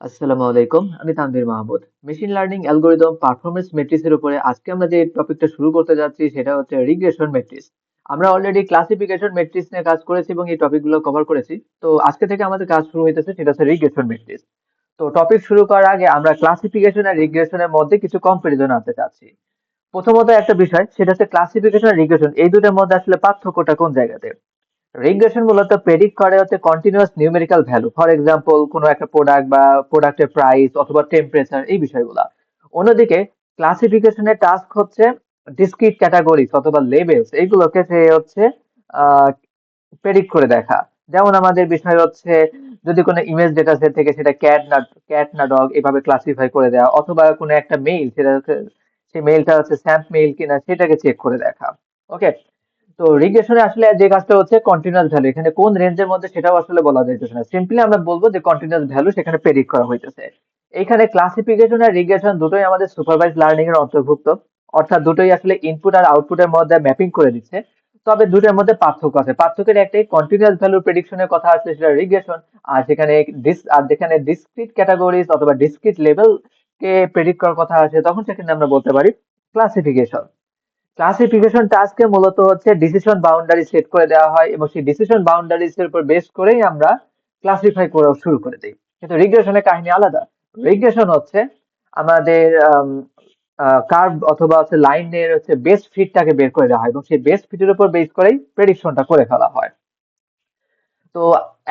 আসসালামু আলাইকুম। আমি Tanvir Mahmud. Machine learning algorithm performance metrics এর উপরে আজকে আমরা যে টপিকটা শুরু করতে যাচ্ছি সেটা হচ্ছে রিগ্রেশন মেট্রিক্স। আমরা অলরেডি ক্লাসিফিকেশন মেট্রিক্স নিয়ে কাজ করেছি এবং এই টপিকগুলো কভার করেছি। তো আজকে থেকে আমাদের কাজ শুরু হইতেছে সেটা হচ্ছে রিগ্রেশন মেট্রিক্স। তো টপিক শুরু করার আগে আমরা ক্লাসিফিকেশন আর রিগ্রেশনের মধ্যে কিছু কম্পারিজন আনতে চাচ্ছি। প্রথমত একটা বিষয় সেটা হচ্ছে ক্লাসিফিকেশন আর রিগ্রেশন এই দুটোর মধ্যে আসলে পার্থক্যটা কোন জায়গাতে? রিগ্রেশন মূলত প্রেডিক্ট করে হচ্ছে continuous numerical value, for example কোনো একটা প্রোডাক্ট বা প্রোডাক্টের প্রাইস অথবা টেম্পারেচার এই বিষয়গুলা। অন্যদিকে ক্লাসিফিকেশনের টাস্ক হচ্ছে ডিসক্রিট ক্যাটাগরিজ অথবা লেবেলস এইগুলোকে সে হচ্ছে প্রেডিক্ট করে দেখা। যেমন আমাদের বিষয় হচ্ছে যদি কোনো ইমেজ ডেটা সেট থেকে সেটা ক্যাট না ডগ এভাবে ক্লাসিফাই করে দেওয়া, অথবা কোনো একটা মেইল সেটা সেই মেইলটা হচ্ছে স্যাম্প মেইল কিনা সেটাকে চেক করে দেখা। ওকে, তো রিগ্রেশনে আসলে যে কাজটা হচ্ছে কন্টিনিউয়াস ভ্যালু, এখানে কোন রেঞ্জের মধ্যে সেটাও আসলে বলা যাইতেছে না, সিম্পলি আমরা বলবো যে কন্টিনিউয়াস ভ্যালু সেখানে প্রেডিক্ট করা হইতেছে। এইখানে ক্লাসিফিকেশন আর রিগ্রেশন দুটোই আমাদের সুপারভাইজ লার্নিং এর অন্তর্ভুক্ত, অর্থাৎ দুটোই আসলে ইনপুট আর আউটপুটের মধ্যে ম্যাপিং করে দিচ্ছে। তবে দুটোর মধ্যে পার্থক্য আছে, পার্থক্যের একটাই কন্টিনিউয়াস ভ্যালু প্রেডিকশনের কথা আছে সেটা রিগ্রেশন, আর সেখানে যেখানে ডিসক্রিট ক্যাটাগরিজ অথবা ডিসক্রিট লেভেল কে প্রেডিক্ট করার কথা আছে তখন সেখানে আমরা বলতে পারি ক্লাসিফিকেশন। ক্লাসিফিকেশন টাস্কে মূলত হচ্ছে ডিসিশন বাউন্ডারি সেট করে দেওয়া হয় এবং সেই ডিসিশন বাউন্ডারিজ এর উপর বেস করেই আমরা ক্লাসিফাই করা শুরু করে দিই। কিন্তু রিগ্রেশনের কাহিনী আলাদা। রিগ্রেশন হচ্ছে আমাদের কার্ভ অথবা হচ্ছে লাইনের হচ্ছে বেস্ট ফিটটাকে বের করে দেওয়া হয় এবং সেই বেস্ট ফিটের উপর বেস করেই প্রেডিকশনটা করে ফেলা হয়। তো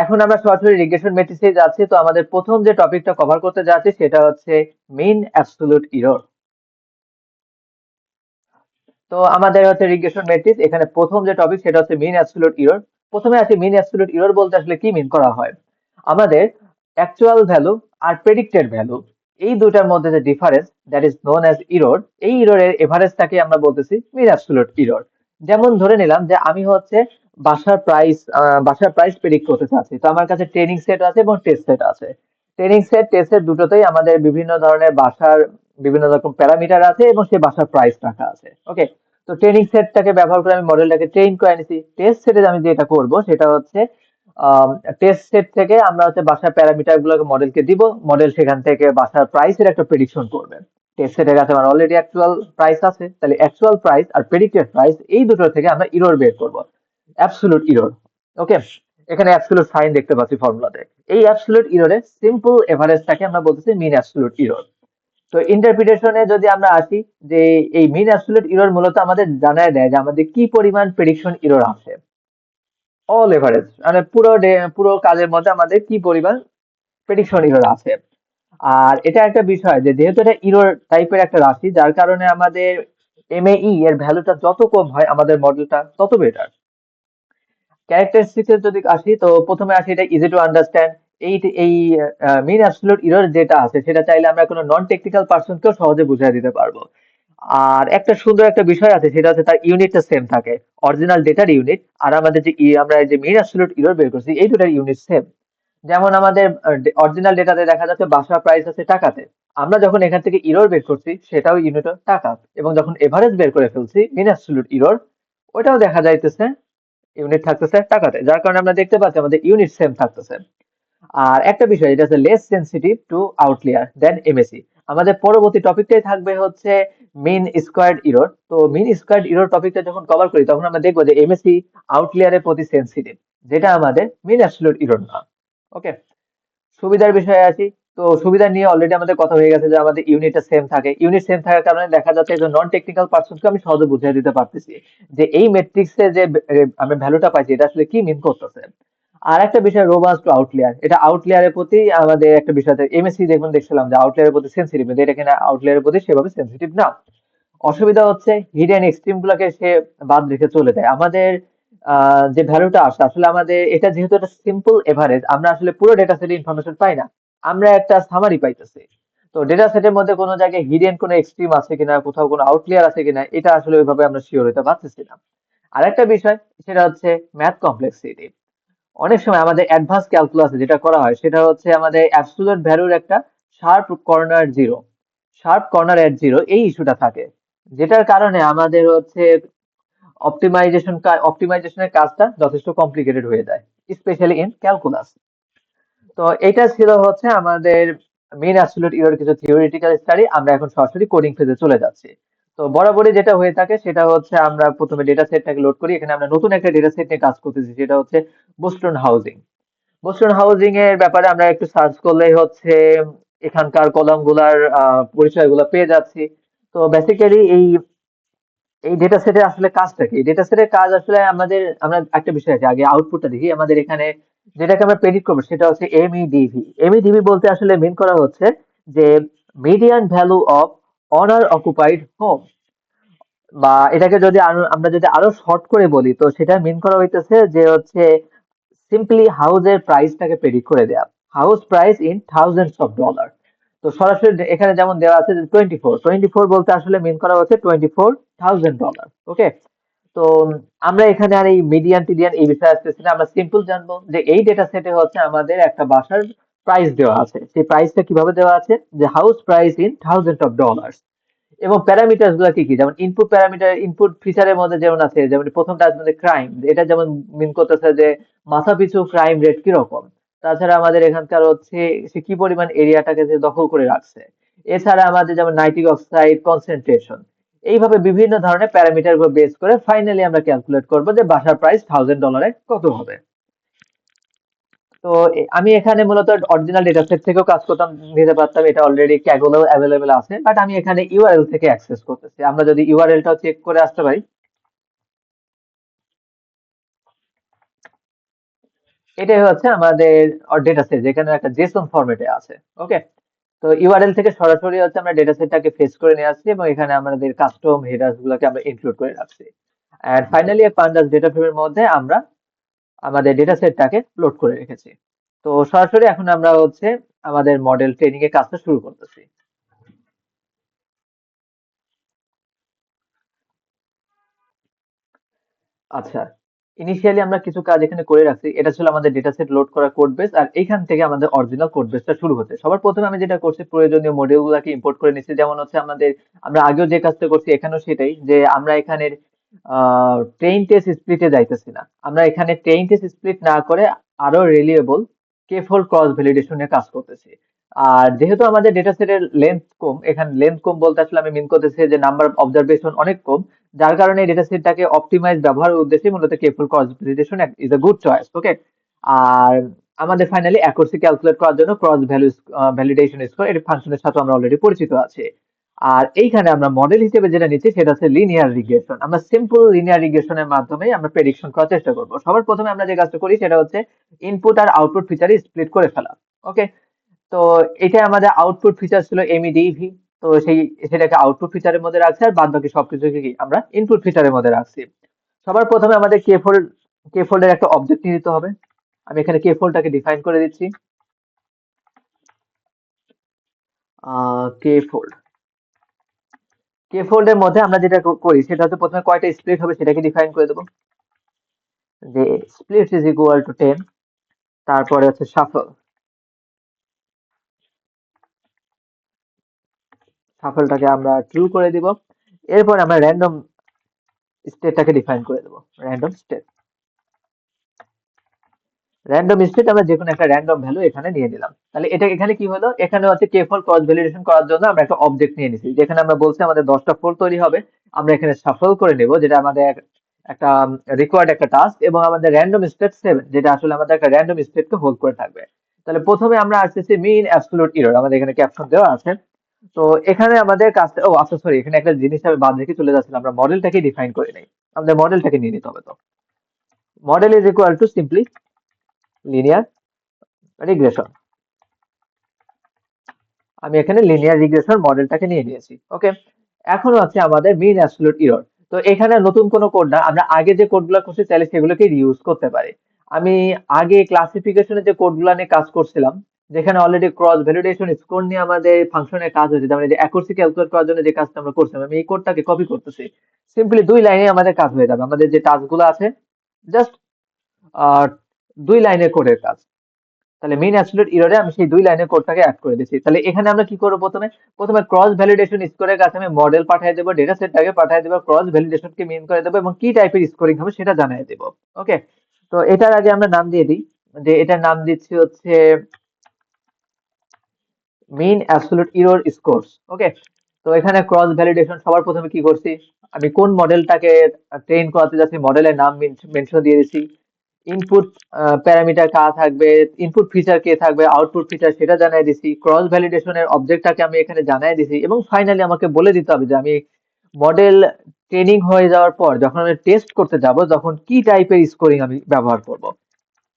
এখন আমরা সরাসরি রিগ্রেশন ম্যাট্রিক্সে যাচ্ছি। তো আমাদের প্রথম যে টপিকটা কভার করতে যাচ্ছি সেটা হচ্ছে মিন অ্যাবসলিউট এরর। তো আমাদের হচ্ছে রিগ্রেশন ম্যাট্রিক্স, এখানে প্রথম যে টপিক সেটা হচ্ছে মিন অ্যাবসলিউট এরর। প্রথমে আছে মিন অ্যাবসলিউট এরর বলতে আসলে কি মিন করা হয়? আমাদের অ্যাকচুয়াল ভ্যালু আর প্রেডিক্টেড ভ্যালু এই দুটার মধ্যে যে difference, that is known as error, এই এররের এভারেজটাকে আমরা বলতেছি মিন অ্যাবসলিউট এরর। যেমন ধরে নিলাম যে আমি হচ্ছে বাসার প্রাইস প্রেডিক্ট করতে চাচ্ছি। তো আমার কাছে ট্রেনিং সেট আছে এবং টেস্ট সেট আছে। ট্রেনিং সেট টেস্ট সেট দুটোতেই আমাদের বিভিন্ন ধরনের বাসার বিভিন্ন রকম প্যারামিটার আছে এবং সেই বাসার প্রাইস রাখা আছে। ওকে, তো ট্রেনিং সেটটাকে ব্যবহার করে আমি মডেলটাকে ট্রেন করে নিছি। টেস্ট সেটে আমি যেটা করব সেটা হচ্ছে টেস্ট সেট থেকে আমরা হচ্ছে বাসার প্যারামিটার গুলোকে মডেলকে দিব, মডেল সেখান থেকে বাসার প্রাইসের একটা প্রেডিকশন করবে। টেস্ট সেটের কাছে আমার অলরেডি অ্যাকচুয়াল প্রাইস আছে, তাহলে অ্যাকচুয়াল প্রাইস আর প্রেডিক্টেড প্রাইস এই দুটো থেকে আমরা ইরর বের করব, অ্যাবসলিউট ইরর। ওকে, এখানে অ্যাবসলিউট সাইন দেখতে পাচ্ছি ফর্মুলাতে। এই অ্যাবসলিউট ইররের সিম্পল এভারেজটাকে আমরা বলতেছি মিন অ্যাবসলিউট ইরর। তো ইন্টারপ্রিটেশনে যদি আমরা আসি, যে এই মিন অ্যাবসলিউট ইরর মূলত আমাদের জানায় দেয় যে আমাদের কি পরিমাণ প্রেডিকশন ইরর আছে। অল এভারেজ মানে পুরো কাজের মধ্যে আমাদের কি পরিমাণ প্রেডিকশন ইরর আছে। আর এটা একটা বিষয় যে যেহেতু এটা ইরর টাইপের একটা রাশি, যার কারণে আমাদের এমএই এর ভ্যালুটা যত কম হয় আমাদের মডেলটা তত বেটার। ক্যারেক্টারিস্টিক্স এর যদি আসি, তো প্রথমে আসি এটা ইজি টু আন্ডারস্ট্যান্ড। এই মিন অ্যাবসলিউট ইরর যেটা আছে সেটা চাইলে আমরা কোনো নন টেকনিক্যাল পার্সনকেও সহজে বুঝিয়ে দিতে পারবো। আর একটা সুন্দর একটা বিষয় আছে সেটা হচ্ছে তার ইউনিটটা সেম থাকে, অরিজিনাল ডেটার ইউনিট আর আমাদের যে আমরা যে মিন অ্যাবসলিউট এরর বের করছি এই দুটার ইউনিট সেম। যেমন আমাদের অরিজিনাল ডেটাতে দেখা যাচ্ছে বাসা প্রাইস আছে টাকাতে, আমরা যখন এখান থেকে এরর বের করছি সেটাও ইউনিট টাকা, এবং যখন এভারেজ বের করে ফেলছি মিন অ্যাবসলিউট এরর ওটাও দেখা যাইতেছে ইউনিট থাকতেছে টাকাতে, যার কারণে আমরা দেখতে পাচ্ছি আমাদের ইউনিট সেম থাকতেছে। আর একটা বিষয় এটা হচ্ছে লেস সেনসিটিভ টু আউটলিয়ার দেন এমএসি। আমাদের পরবর্তী টপিকটাই থাকবে হচ্ছে মিন স্কোয়ার্ড ইরর। তো মিন স্কোয়ার্ড ইরর টপিকটা যখন কভার করি তখন আমরা দেখবো যে এমএসি আউটলিয়ারের প্রতি সেনসিটিভ, যেটা আমাদের মিন অ্যাবসলিউট ইরর না। ওকে, সুবিধার বিষয়ে আসি। তো সুবিধা নিয়ে অলরেডি আমাদের কথা হয়ে গেছে যে আমাদের ইউনিটটা সেম থাকে, ইউনিট সেম থাকার কারণে দেখা যাচ্ছে যে নন টেকনিক্যাল পার্সনকে আমি সহজে বুঝিয়ে দিতে পারতেছি যে এই ম্যাট্রিক্সে যে আমি ভ্যালুটা পাইছি এটা আসলে কি মিন করতেছে। আর একটা বিষয় রোবাস্ট টু আউটলিয়ার, এটা আউটলিয়ারের প্রতি আমাদের একটা বিষয় এমএসসি দেখুন দেখছিলাম যে আউটলিয়ারের প্রতি সেন্সিটিভ, কিন্তু এটা কিনা আউটলিয়ারের প্রতি সেভাবে সেন্সিটিভ না। অসুবিধা হচ্ছে হিডেন এক্সট্রিম গুলোকে সে বাদ রেখে চলে যায়। আমাদের যে ভ্যালুটা আসে আসলে আমাদের এটা যেহেতু একটা সিম্পল এভারেজ, আমরা আসলে পুরো ডেটা সেটের ইনফরমেশন পাই না, আমরা একটা সামারি পাইতেছি। তো ডেটা সেটের মধ্যে কোনো জায়গায় হিডেন কোনো এক্সট্রিম আছে কিনা, কোথাও কোনো আউটলিয়ার আছে কিনা, এটা আসলে ওইভাবে আমরা শিওর হতে পারতেছি না। আরেকটা বিষয় সেটা হচ্ছে ম্যাথ কমপ্লেক্সিটি। অনেক সময় আমাদের অ্যাডভান্স ক্যালকুলাসে যেটা করা হয় সেটা হচ্ছে আমাদের অ্যাবসলিউট ভ্যালুর একটা শার্প কর্নার এট জিরো এই ইস্যুটা থাকে, যেটার কারণে আমাদের হচ্ছে অপটিমাইজেশনের কাজটা যথেষ্ট কমপ্লিকেটেড হয়ে যায়, স্পেশালি ইন ক্যালকুলাস। তো এটা ছিল হচ্ছে আমাদের মেইন অ্যাবসলিউট এরর কিছু থিওরিটিক্যাল স্টাডি, আমরা এখন সরাসরি কোডিং ফেজে চলে যাচ্ছি। তো বরাবরই যেটা হয়ে থাকে সেটা হচ্ছে আমরা প্রথমে ডেটা সেটটাকে লোড করি। এখানে আমরা নতুন একটা ডেটা সেট নিয়ে কাজ করতেছি, সেটা হচ্ছে বোস্টন হাউজিং। বোস্টন হাউজিং এর ব্যাপারে আমরা একটু সার্চ করলেই হচ্ছে এখানকার কলাম গুলার পরিচয়গুলো পেয়ে যাচ্ছি। তো বেসিক্যালি এই এই ডেটা সেটের আসলে কাজটা কি? ডেটা সেটের কাজ আসলে আমরা একটা বিষয় আছে, আগে আউটপুটটা দেখি। আমাদের এখানে যেটাকে আমরা প্রেডিক্ট করবো সেটা হচ্ছে এমইডিভি। এমইডিভি বলতে আসলে মিন করা হচ্ছে যে median value of honour occupied home, বা এটাকে যদি আমরা যদি আরো শর্ট করে বলি তো সেটা মিন করা হইতেছে যে হচ্ছে সিম্পলি হাউসের প্রাইসটাকে প্রেডিক্ট করে দেয়া। House price in thousands of dollar. তো সরাসরি এখানে যেমন দেওয়া আছে যে 24 বলতে আসলে মিন করা হচ্ছে $24,000। ওকে। তো আমরা এখানে আর এই মিডিয়ান টিডিয়ান এই বিষয়ে আসতেছি না, আমরা সিম্পল জানবো যে এই ডেটা সেটে হচ্ছে আমাদের একটা বাসার প্রাইস দেওয়া আছে। সেই প্রাইসটা কিভাবে দেওয়া আছে, যে house price in thousand of dollar. এবং প্যারামিটার গুলো কি কি, যেমন ইনপুট প্যারামিটার, ইনপুট ফিচারের মধ্যে যেমন আছে, যেমন প্রথমটা আছে আমাদের ক্রাইম, এটা যেমন মিন করতেছে যে মাথা পিছু ক্রাইম রেট কিরকম। তাছাড়া আমাদের এখানকার হচ্ছে সে কি পরিমাণ এরিয়াটাকে যে দখল করে রাখছে। এছাড়া আমাদের যেমন নাইট্রিক অক্সাইড কনসেন্ট্রেশন। এইভাবে বিভিন্ন ধরনের প্যারামিটার উপর বেস করে ফাইনালি আমরা ক্যালকুলেট করবো যে বাসার প্রাইস $1,000 কত হবে। তো আমি এখানে মূলত অরিজিনাল ডেটা সেট থেকেও কাজ করতাম, নিতে পারতাম, এটা অলরেডি ক্যাগলেও অ্যাভেলেবেল আছে, বাট আমি এখানে ইউআরএল থেকে অ্যাক্সেস করতেছি। আমরা যদি ইউআরএলটাও চেক করে আসতে পারি, এটাই হচ্ছে আমাদের ডেটা সেট, যেখানে একটা জেসন ফরম্যাটে আছে। ওকে। তো ইউআরএল থেকে সরাসরি হচ্ছে আমরা ডেটা সেটটাকে ফেচ করে নিয়ে আসছি এবং এখানে আমাদের কাস্টম হেডার্স গুলোকে আমরা ইনক্লুড করে রাখছি। এন্ড ফাইনালি পান্ডাস ডেটা ফ্রেমের মধ্যে আমরা আমাদের ডেটা সেটটাকে লোড করে রেখেছি। তো সরাসরি এখন আমরা হচ্ছে আমাদের মডেল ট্রেনিং এর কাজটা শুরু করতেছি। আচ্ছা, ইনিশিয়ালি আমরা কিছু কাজ এখানে করে রাখছি। এটা ছিল আমাদের ডেটা সেট লোড করা কোড বেস, আর এইখান থেকে আমাদের অরিজিনাল কোড বেসটা শুরু হচ্ছে। সবার প্রথমে আমি যেটা করছি, প্রয়োজনীয় মডিউল গুলাকে ইম্পোর্ট করে নিচ্ছি। যেমন হচ্ছে আমরা আগেও যে কাজটা করছি এখানেও সেটাই, যে আমরা এখানে ট্রেইন টেস্ট স্প্লিটে যাইতেছি না। আমরা এখানে ট্রেইন টেস্ট স্প্লিট না করে আরো রিলিয়েবল কে ফোল্ড ক্রস ভ্যালিডেশনের কাজ করতেছি। আর যেহেতু আমাদের ডেটা সেটের লেন্থ কম, এখানে লেন্থ কম বলতে আসলে আমি মিন করতেছি যে নাম্বার অফ অবজারভেশন অনেক কম, যার কারণে ডেটা সেটটাকে অপটিমাইজ ব্যবহারের উদ্দেশ্যে মূলত k fold cross validation is a good choice. Okay. আর আমাদের ফাইনালি অ্যাকুরেসি ক্যালকুলেট করার জন্য ক্রস ভ্যালু ভ্যালিডেশন স্কোর এর ফাংশনের সাথে আমরা অলরেডি পরিচিত আছি। আর এইখানে আমরা মডেল হিসেবে যেটা নিচ্ছি সেটা হচ্ছে লিনিয়ার রিগ্রেশন। আমরা সিম্পল লিনিয়ার রিগ্রেশনের মাধ্যমে আমরা প্রেডিকশন করার চেষ্টা করব। সবার প্রথমে আমরা যে কাজটা করি সেটা হচ্ছে ইনপুট আর আউটপুট ফিচারে স্প্লিট করে ফেলা। ওকে। তো এটা আমাদের আউটপুট ফিচার ছিল এমইডিভি। তো সেটাকে আউটপুট ফিচারের মধ্যে রাখছি, আর বাদ বাকি সবকিছুকে কি আমরা ইনপুট ফিচারের মধ্যে রাখছি। সবার প্রথমে আমাদের কে ফোল্ডের একটা অবজেক্ট নিয়ে নিতে হবে। আমি এখানে কে ফোল্ডটাকে ডিফাইন করে দিচ্ছি। কে ফোল্ড, কে ফোল্ডের মধ্যে আমরা যেটা করি সেটা হচ্ছে প্রথমে কয়টা স্প্লিট হবে সেটাকে ডিফাইন করে দেবো, যে স্প্লিট ইজ ইকুয়াল টু 10। তারপরে হচ্ছে শাফল, শাফলটাকে আমরা ট্রু করে দিব। এরপর আমরা র্যান্ডম স্টেটটাকে ডিফাইন করে দেবো, র্যান্ডম স্টেট। র্যান্ডম স্টেট আমরা যে কোনো একটা র্যান্ডম ভ্যালু এখানে নিয়ে নিলাম। তাহলে এটা এখানে কি হলো, এখানে হচ্ছে কে ফল ক্রস ভ্যালিডেশন করার জন্য আমরা একটা অবজেক্ট নিয়ে নিছি, যেখানে আমরা বলছি আমাদের 10টা ফোল্ড তৈরি হবে। আমরা এখানে শাফল করে নেব, যেটা আমাদের একটা রিকোয়ার্ড একটা টাস্ক, এবং আমাদের র্যান্ডম স্টেট 7, যেটা আসলে আমাদের একটা র্যান্ডম স্টেটকে হোল্ড করে থাকবে। তাহলে প্রথমে আমরা আসতেছি মিন অ্যাবসলিউট এরর, আমাদের এখানে ক্যাপশন দেওয়া আছে। তো এখানে আমাদের কাছে, ও আচ্ছা সরি, এখানে একটা জিনিস আমি বাদ রেখে চলে যাচ্ছিলাম, আমরা মডেলটাকে ডিফাইন করে নেই। আমাদের মডেলটাকে নিয়ে নিতে হবে। তো model is equal to simply linear regression. আমি এখানে লিনিয়ার রিগ্রেশন মডেলটাকে নিয়ে নিয়েছি। ওকে। এখন হচ্ছে আমাদের মিন অ্যাবসলিউট এরর। তো এখানে নতুন কোনো কোড না, আমরা আগে যে কোডগুলো করছি চাইলে সেগুলোকে রিউজ করতে পারি। আমি আগে ক্লাসিফিকেশনে যে কোডগুলো নিয়ে কাজ করছিলাম, যেখানে অলরেডি ক্রস ভ্যালিডেশন স্কোর নিয়ে আমাদের ফাংশনের কাজ হয়েছে, যেমন এই যে অ্যাকুরেসি ক্যালকুলেট করার জন্য যে কাজটা আমরা করছিলাম, আমি এই কোডটাকে কপি করতেছি। সিম্পলি 2 লাইনে আমাদের কাজ হয়ে যাবে। আমাদের যে টাস্কগুলো আছে জাস্ট 2 লাইনের কোডের কাজ। তাহলে মেইন অ্যাবসলিউট এররে আমি সেই 2 লাইনের কোডটাকে অ্যাড করে দিচ্ছি। তাহলে এখানে আমরা কি করবো, প্রথমে ক্রস ভ্যালিডেশন স্কোরের কাছে আমি মডেল পাঠিয়ে দেবো, ডেটা সেটটাকে পাঠিয়ে দেবো, ক্রস ভ্যালিডেশনকে মেইন করে দেবো এবং কি টাইপের স্কোরিং হবে সেটা জানিয়ে দেবো। ওকে। তো এটার আগে আমরা নাম দিয়ে দিই, যে এটার নাম দিচ্ছি হচ্ছে মিন অ্যাবসলিউট ইরর স্কোরস। ওকে, তো এখানে ক্রস ভ্যালিডেশন সবার প্রথমে কি করছি, আমি কোন মডেলটাকে ট্রেন করাতে যাচ্ছি মডেলের নাম মেনশন দিয়ে দিচ্ছি, ইনপুট প্যারামিটার কারা থাকবে, ইনপুট ফিচার কে থাকবে, আউটপুট ফিচার সেটা জানাই দিছি, ক্রস ভ্যালিডেশনের অবজেক্টটাকে আমি এখানে জানাই দিছি, এবং ফাইনালি আমাকে বলে দিতে হবে যে আমি মডেল ট্রেনিং হয়ে যাওয়ার পর যখন আমি টেস্ট করতে যাব তখন কি টাইপের স্কোরিং আমি ব্যবহার করব,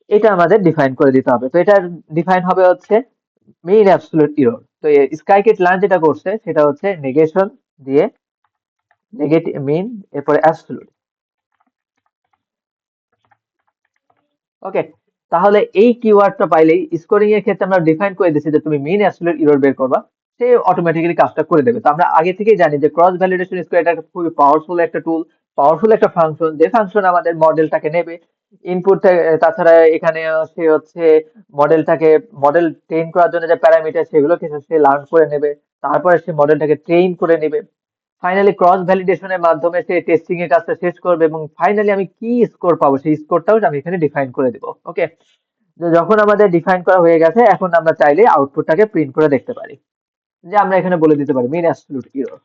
এটা আমাদের ডিফাইন করে দিতে হবে। তো এটার ডিফাইন হবে হচ্ছে মেইন অ্যাবসলিউট ইরর। তো স্কাইকিট লার্ন যেটা করছে সেটা হচ্ছে নেগেশন দিয়ে নেগেটিভ মিন, এরপরে অ্যাবসলিউট। ওকে, তাহলে এই কিওয়ার্ডটা পাইলেই স্কোরিং এর ক্ষেত্রে আমরা ডিফাইন করে দিচ্ছি যে তুমি মিন অ্যাবসলিউট ইরর বের করবা, সে অটোমেটিক্যালি কাজটা করে দেবে। তো আমরা আগে থেকেই জানি যে ক্রস ভ্যালিডেশন স্কোয়ার এটা খুবই পাওয়ারফুল একটা টুল, পাওয়ারফুল একটা ফাংশন, যে ফাংশন আমাদের মডেলটাকে নেবে ইনপুট। তাছাড়া এখানে সে হচ্ছে মডেলটাকে, মডেল ট্রেন করার জন্য যে প্যারামিটার সেগুলোকে সে লার্ন করে নেবে, তারপরে সে মডেলটাকে ট্রেন করে নেবে, ফাইনালি ক্রস ভ্যালিডেশনের মাধ্যমে সে টেস্টিং এর কাজটা শেষ করবে, এবং ফাইনালি আমি কি স্কোর পাবো সেই স্কোরটাও আমি এখানে ডিফাইন করে দিব। ওকে, যখন আমাদের ডিফাইন করা হয়ে গেছে এখন আমরা চাইলে আউটপুটটাকে প্রিন্ট করে দেখতে পারি, যে আমরা এখানে বলে দিতে পারি mean absolute error.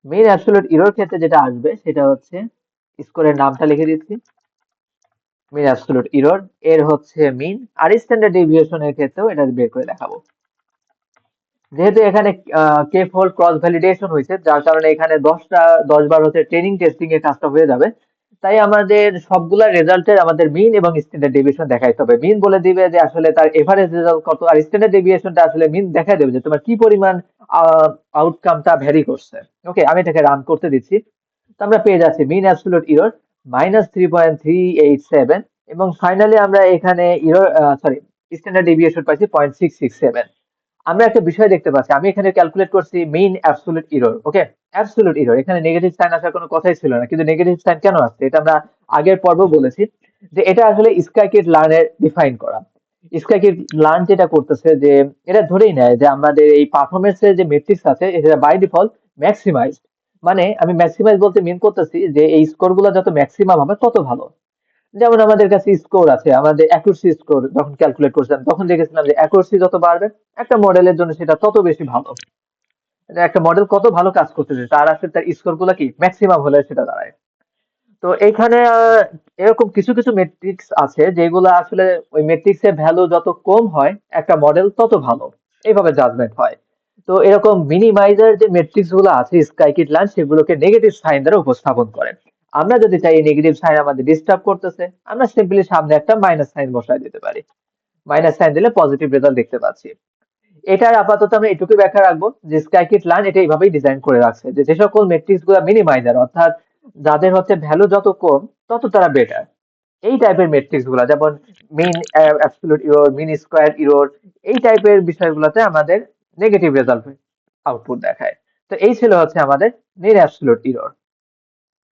Mean absolute error ক্ষেত্রে যেটা আসবে সেটা হচ্ছে স্কোরের নামটা লিখে দিচ্ছি, মিন অ্যাবসলিউট ইরর এর হচ্ছে মিন, আর স্ট্যান্ডার্ড ডেভিয়েশনের ক্ষেত্রেও এটা বের করে দেখাবো। যেহেতু এখানে কে ফোল্ড ক্রস ভ্যালিডেশন হয়েছে, যার কারণে এখানে 10 বার হচ্ছে ট্রেনিং টেস্টিং এর কাজটা হয়ে যাবে, তাই আমাদের সবগুলা রেজাল্টের আমাদের মিন এবং স্ট্যান্ডার্ড ডেভিয়েশন দেখাইতে হবে। মিন বলে দিবে যে আসলে তার এভারেজ রেজাল্ট কত, আর স্ট্যান্ডার্ড ডেভিয়েশনটা আসলে মিন দেখাই দেবে যে তোমার কি পরিমাণ আউটকামটা ভ্যারি করছে। ওকে, আমি এটাকে রান করতে দিচ্ছি। তো আমরা পেয়ে যাচ্ছি মিন অ্যাবসলিউট ইরর -3.387, এবং ফাইনালি আমরা এখানে ইরর সরি স্ট্যান্ডার্ড ডেভিয়েশন পাইছি 0.667। আমরা একটা বিষয় দেখতে পাচ্ছি, আমি এখানে ক্যালকুলেট করছি মেইন অ্যাবসলিউট ইরর। ওকে, অ্যাবসলিউট ইরর, এখানে নেগেটিভ সাইন আসার কোনো কথাই ছিল না, কিন্তু নেগেটিভ সাইন কেন আসছে এটা আমরা আগের পর্ব বলেছি, যে এটা আসলে স্কাইকিট লার্নের ডিফাইন করা। স্কাইকিট লার্ন যেটা করতেছে যে এটা ধরেই নেয় যে আমাদের এই পারফরমেন্সের যে মেট্রিক্স আছে এটা বাই ডিফল্ট ম্যাক্সিমাইজ, মানে আমি ম্যাক্সিমাইজ বলতে মিন করতেছি যে এই স্কোর গুলো যত ম্যাক্সিমাম হবে তত ভালো। যেমন আমাদের কাছে স্কোর আছে, আমাদের অ্যাকুরেসি স্কোর যখন ক্যালকুলেট করছিলাম তখন দেখেছিলাম যে অ্যাকুরেসি যত বাড়বে একটা মডেলের জন্য সেটা তত বেশি ভালো। এটা একটা মডেল কত ভালো কাজ করতেছে তার আসলে তার স্কোর গুলা কি ম্যাক্সিমাম হলে সেটা দাঁড়ায়। তো এইখানে এরকম কিছু কিছু মেট্রিক্স আছে যেগুলো আসলে ওই মেট্রিক্স এর ভ্যালু যত কম হয় একটা মডেল তত ভালো, এইভাবে জাজমেন্ট হয়। তো এরকম মিনিমাইজার যে মেট্রিক্স গুলো আছে স্কাইকিট লার্ন সেগুলোকে নেগেটিভ সাইন দ্বারা উপস্থাপন করে। আমরা যদি চাই এই নেগেটিভ সাইন আমাদের ডিস্টার্ব করতেছে, আমরা সিম্পলি সামনে একটা মাইনাস সাইন বসায় দিতে পারি, মাইনাস সাইন দিলে পজিটিভ রেজাল্ট দেখতে পাচ্ছি। এটার আপাতত আমরা এটুকু ব্যাখ্যা রাখবো যে স্কাইকিট লার্ন এটা এইভাবেই ডিজাইন করে রাখছে যে যে সকল মেট্রিক্স গুলো মিনিমাইজার, অর্থাৎ যাদের হচ্ছে ভ্যালু যত কম তত তারা বেটার, এই টাইপের মেট্রিক্স গুলা যেমন mean absolute error, mean square error, এই টাইপের বিষয়গুলোতে আমাদের নেগেটিভ রেজাল্ট আউটপুট দেখায়। তো এই ছিল হচ্ছে আমাদের মিন অ্যাবসলিউট ইরর।